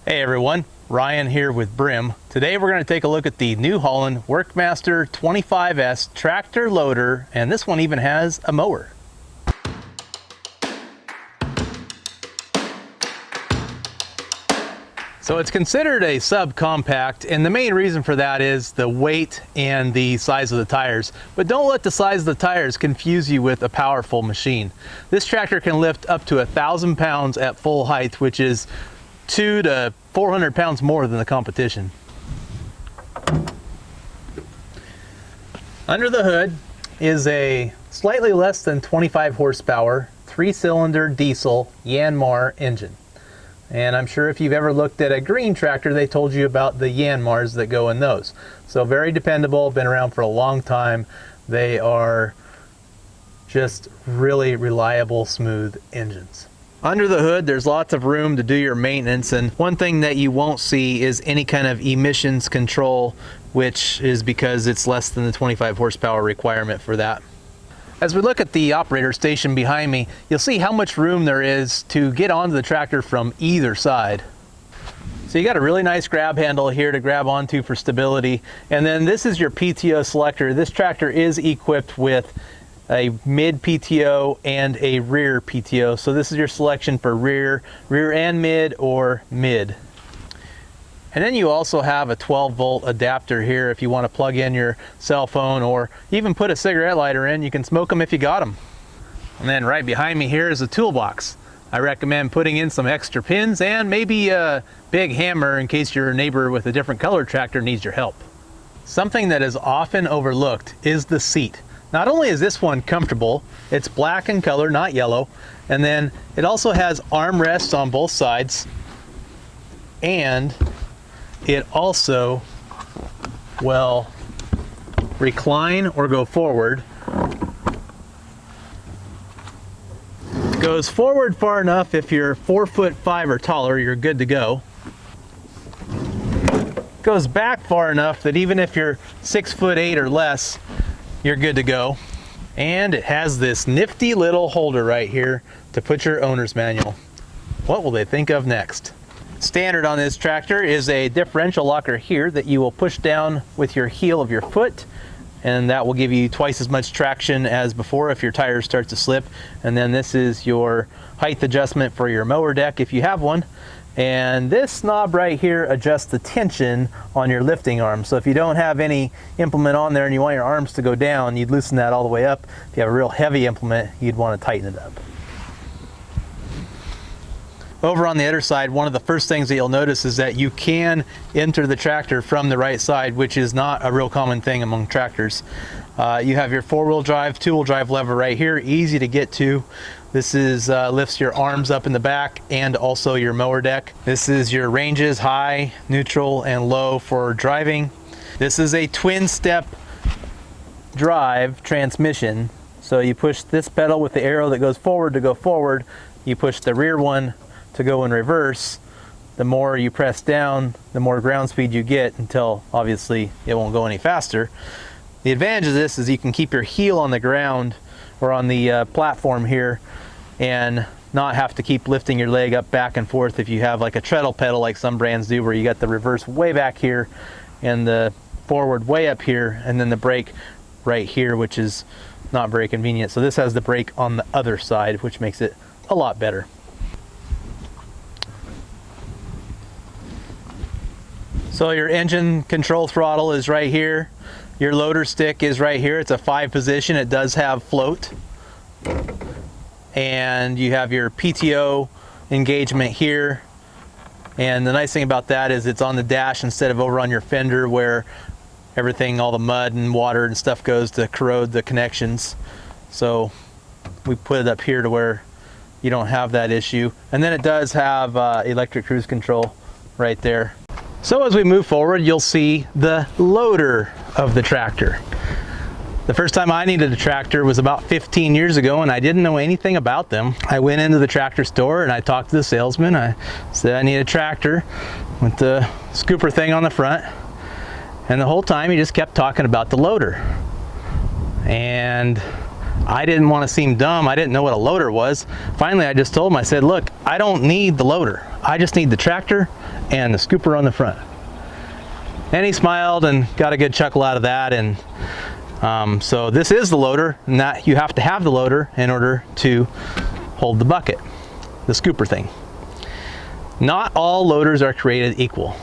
Hey everyone, Ryan here with Brim. Today we're going to take a look at the New Holland Workmaster 25S tractor loader, and this one even has a mower. So it's considered a subcompact, and the main reason for that is the weight and the size of the tires. But don't let the size of the tires confuse you with a powerful machine. This tractor can lift up to 1,000 pounds at full height, which is 200 to 400 pounds more than the competition. Under the hood is a slightly less than 25 horsepower, 3-cylinder diesel Yanmar engine. And I'm sure if you've ever looked at a green tractor, they told you about the Yanmars that go in those. So very dependable, been around for a long time. They are just really reliable, smooth engines. Under the hood, there's lots of room to do your maintenance, and one thing that you won't see is any kind of emissions control, which is because it's less than the 25 horsepower requirement for that. As we look at the operator station behind me, you'll see how much room there is to get onto the tractor from either side. So you got a really nice grab handle here to grab onto for stability, and then this is your PTO selector. This tractor is equipped with a mid PTO and a rear PTO. So this is your selection for rear and mid, or mid. And then you also have a 12-volt adapter here if you want to plug in your cell phone or even put a cigarette lighter in. You can smoke them if you got them. And then right behind me here is a toolbox. I recommend putting in some extra pins and maybe a big hammer in case your neighbor with a different color tractor needs your help. Something that is often overlooked is the seat. Not only is this one comfortable, it's black in color, not yellow, and then it also has armrests on both sides, and it also will recline or go forward. Goes forward far enough if you're 4'5" or taller, you're good to go. Goes back far enough that even if you're 6'8" or less, you're good to go. And it has this nifty little holder right here to put your owner's manual. What will they think of next? Standard on this tractor is a differential locker here that you will push down with your heel of your foot, and that will give you twice as much traction as before if your tires start to slip. And then this is your height adjustment for your mower deck if you have one. And this knob right here adjusts the tension on your lifting arm. So if you don't have any implement on there and you want your arms to go down, you'd loosen that all the way up. If you have a real heavy implement, you'd want to tighten it up. Over on the other side, one of the first things that you'll notice is that you can enter the tractor from the right side, which is not a real common thing among tractors. You have your 4-wheel drive, 2-wheel drive lever right here, easy to get to. This is lifts your arms up in the back and also your mower deck. This is your ranges, high, neutral, and low for driving. This is a twin-step drive transmission. So you push this pedal with the arrow that goes forward to go forward. You push the rear one to go in reverse. The more you press down, the more ground speed you get, until obviously it won't go any faster. The advantage of this is you can keep your heel on the ground or on the platform here and not have to keep lifting your leg up back and forth if you have like a treadle pedal like some brands do, where you got the reverse way back here and the forward way up here, and then the brake right here, which is not very convenient. So this has the brake on the other side, which makes it a lot better. So your engine control throttle is right here. Your loader stick is right here. It's a 5-position. It does have float. And you have your PTO engagement here. And the nice thing about that is it's on the dash instead of over on your fender, where everything, all the mud and water and stuff goes to corrode the connections. So we put it up here to where you don't have that issue. And then it does have electric cruise control right there. So as we move forward, you'll see the loader of the tractor. The first time I needed a tractor was about 15 years ago, and I didn't know anything about them. I went into the tractor store and I talked to the salesman. I said I need a tractor with the scooper thing on the front. And the whole time he just kept talking about the loader. And I didn't want to seem dumb. I didn't know what a loader was. Finally, I just told him, I said, look, I don't need the loader. I just need the tractor and the scooper on the front. And he smiled and got a good chuckle out of that. And so this is the loader, and that you have to have the loader in order to hold the bucket, the scooper thing. Not all loaders are created equal.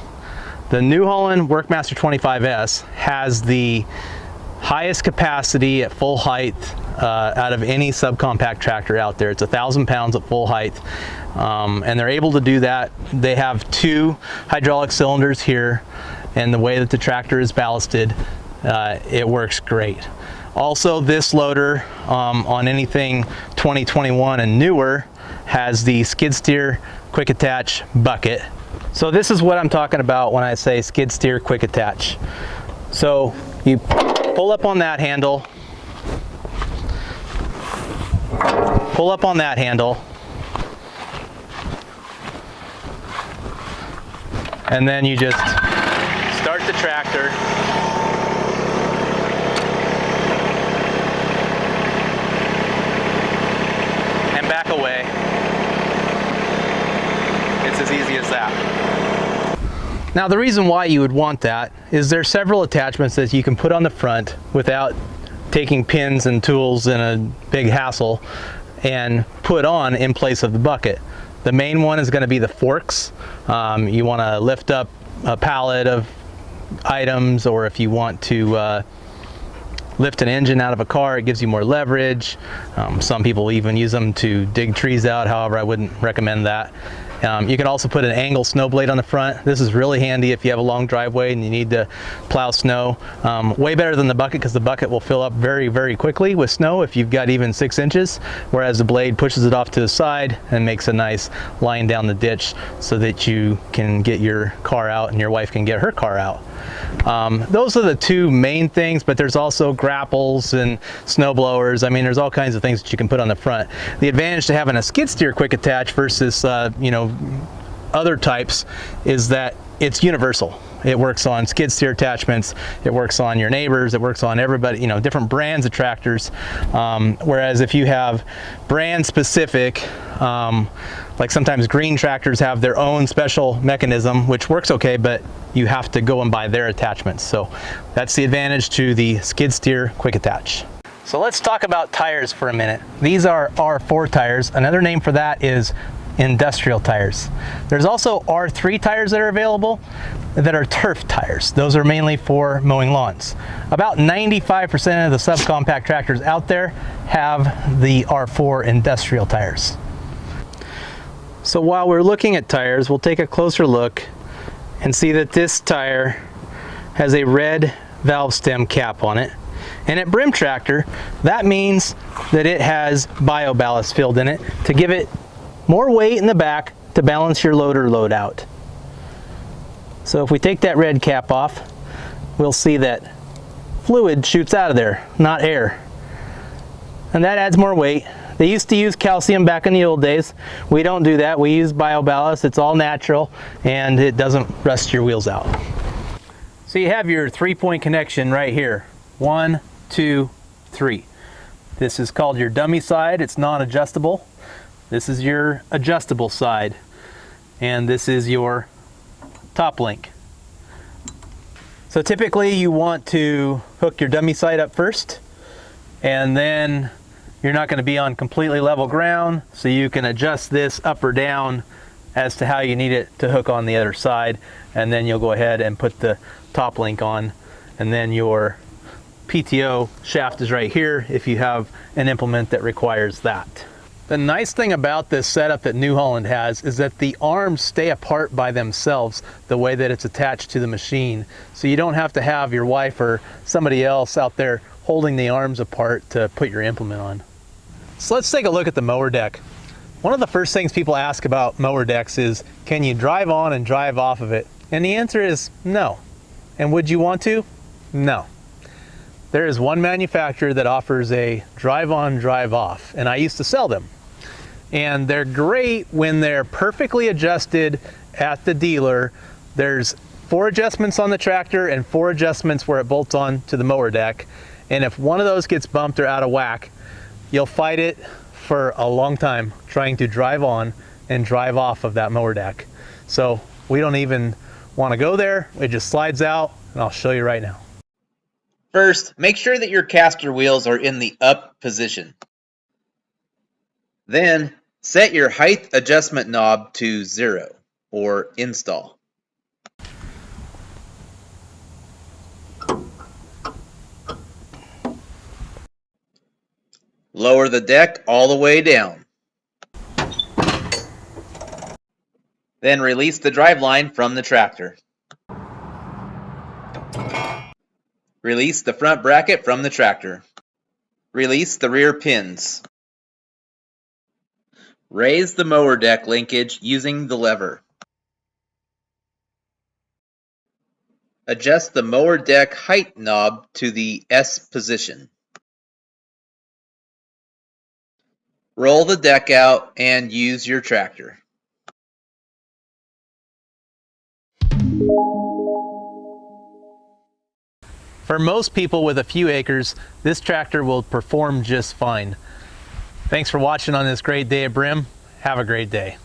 The New Holland Workmaster 25S has the highest capacity at full height out of any subcompact tractor out there. It's 1,000 pounds at full height, and they're able to do that. They have 2 hydraulic cylinders here, and the way that the tractor is ballasted, it works great. Also, this loader on anything 2021 and newer has the skid steer quick attach bucket. So this is what I'm talking about when I say skid steer quick attach. So you pull up on that handle, and then you just start the tractor, and back away. It's as easy as that. Now, the reason why you would want that is there's several attachments that you can put on the front without taking pins and tools and a big hassle and put on in place of the bucket. The main one is going to be the forks. You want to lift up a pallet of items, or if you want to lift an engine out of a car, it gives you more leverage. Some people even use them to dig trees out. However, I wouldn't recommend that. You can also put an angle snow blade on the front. This is really handy if you have a long driveway and you need to plow snow. Way better than the bucket, because the bucket will fill up very, very quickly with snow if you've got even 6 inches, whereas the blade pushes it off to the side and makes a nice line down the ditch so that you can get your car out and your wife can get her car out. Those are the 2 main things, but there's also grapples and snow blowers. I mean, there's all kinds of things that you can put on the front. The advantage to having a skid steer quick attach versus you know, other types is that it's universal. It works on skid steer attachments, it works on your neighbors, it works on everybody, you know, different brands of tractors. Whereas if you have brand specific, like sometimes green tractors have their own special mechanism, which works okay, but you have to go and buy their attachments. So that's the advantage to the skid steer quick attach. So let's talk about tires for a minute. These are R4 tires. Another name for that is industrial tires. There's also R3 tires that are available that are turf tires. Those are mainly for mowing lawns. About 95% of the subcompact tractors out there have the R4 industrial tires. So while we're looking at tires, we'll take a closer look and see that this tire has a red valve stem cap on it. And at Brim Tractor, that means that it has bio ballast filled in it to give it more weight in the back to balance your loader load out. So if we take that red cap off, we'll see that fluid shoots out of there, not air. And that adds more weight. They used to use calcium back in the old days. We don't do that. We use bio ballast. It's all natural and it doesn't rust your wheels out. So you have your 3-point connection right here. 1, 2, 3. This is called your dummy side. It's non-adjustable. This is your adjustable side, and this is your top link. So typically you want to hook your dummy side up first, and then you're not going to be on completely level ground, so you can adjust this up or down as to how you need it to hook on the other side, and then you'll go ahead and put the top link on, and then your PTO shaft is right here if you have an implement that requires that. The nice thing about this setup that New Holland has is that the arms stay apart by themselves the way that it's attached to the machine. So you don't have to have your wife or somebody else out there holding the arms apart to put your implement on. So let's take a look at the mower deck. One of the first things people ask about mower decks is, can you drive on and drive off of it? And the answer is no. And would you want to? No. There is one manufacturer that offers a drive on, drive off, and I used to sell them. And they're great when they're perfectly adjusted at the dealer. There's 4 adjustments on the tractor and 4 adjustments where it bolts on to the mower deck. And if one of those gets bumped or out of whack, you'll fight it for a long time trying to drive on and drive off of that mower deck. So We don't even want to go there. It just slides out, and I'll show you right now. First, make sure that your caster wheels are in the up position. Then, set your height adjustment knob to 0, or install. Lower the deck all the way down. Then release the driveline from the tractor. Release the front bracket from the tractor. Release the rear pins. Raise the mower deck linkage using the lever. Adjust the mower deck height knob to the S position. Roll the deck out and use your tractor. For most people with a few acres, this tractor will perform just fine. Thanks for watching on this great day at Brim. Have a great day.